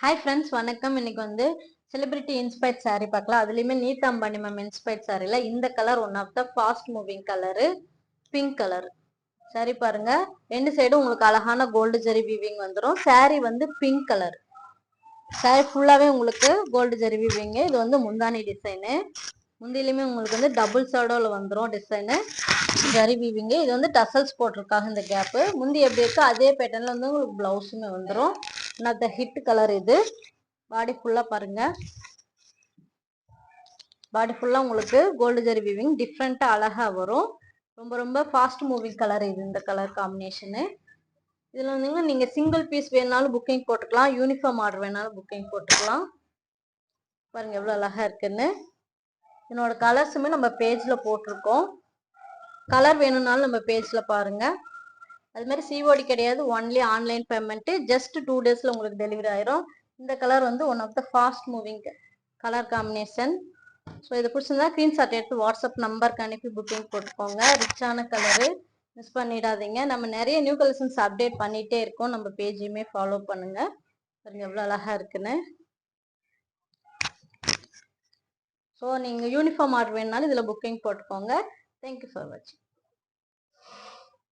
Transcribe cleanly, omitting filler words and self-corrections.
Hi friends, வணக்கம். இன்னைக்கு வந்து செலிபிரிட்டி இன்ஸ்பயர்ட் saree பார்க்கலாம். அதுலயுமே நீதா அம்பானி மேம் இன்ஸ்பயர்ட் சாரில இந்த colour one of the fast moving colour, pink colour saree பாருங்க. ரெண்டு சைடும் உங்களுக்கு அழகான கோல்டு ஜெரி வீவிங் வந்துடும். saree வந்து பிங்க் கலர். saree ஃபுல்லாவே உங்களுக்கு கோல்டு ஜெரி வீவிங். இது வந்து முந்தானி டிசைனு. முந்திலுமே உங்களுக்கு வந்து டபுள் ஷேடோல வந்துடும் டிசைனு, ஜரி வீவிங். இது வந்து டசல்ஸ் போட்டிருக்காங்க. இந்த கேப்பு முந்தி எப்படி இருக்கோ அதே பேட்டர்ன்ல வந்து உங்களுக்கு பிளவுஸுமே வந்துடும். One of the hit colour இது. பாடி ஃபுல்லா பாருங்க. பாடி ஃபுல்லா உங்களுக்கு கோல்டு ஜரி வீவிங் டிஃப்ரெண்டா அழகா வரும். ரொம்ப ரொம்ப ஃபாஸ்ட் மூவிங் கலர் இது. இந்த கலர் காம்பினேஷனு. இதுல வந்து நீங்க சிங்கிள் பீஸ் வேணாலும் புக்கிங் போட்டுக்கலாம், யூனிஃபார்ம் ஆர்டர் வேணாலும் புக்கிங் போட்டுக்கலாம். பாருங்க எவ்வளவு அழகா இருக்குன்னு. என்னோட கலர்ஸுமே நம்ம பேஜ்ல போட்டிருக்கோம். கலர் வேணும்னாலும் நம்ம பேஜ்ல பாருங்க. அது மாதிரி சிஓடி கிடையாது, ஒன்லி ஆன்லைன் பேமெண்ட். ஜஸ்ட் 2 டேஸ்ல உங்களுக்கு டெலிவரி ஆயிரும். இந்த கலர் வந்து one of the fast moving colour combination. So இது பிடிச்சிருந்தா ஸ்க்ரீன்ஷாட் எடுத்து வாட்ஸ்அப் நம்பருக்கு அனுப்பி புக்கிங் போட்டுக்கோங்க. ரிச்சான கலரு, மிஸ் பண்ணிடாதீங்க. நம்ம நிறைய நியூ கலெக்ஷன்ஸ் அப்டேட் பண்ணிட்டே இருக்கோம். நம்ம பேஜையுமே ஃபாலோ பண்ணுங்க. பாருங்க எவ்வளோ அழகா இருக்குன்னு. ஸோ நீங்கள் யூனிஃபார்ம் ஆர்டர் வேணுனாலும் இதில் புக்கிங் போட்டுக்கோங்க. தேங்க்யூ ஃபார் வாட்சிங்.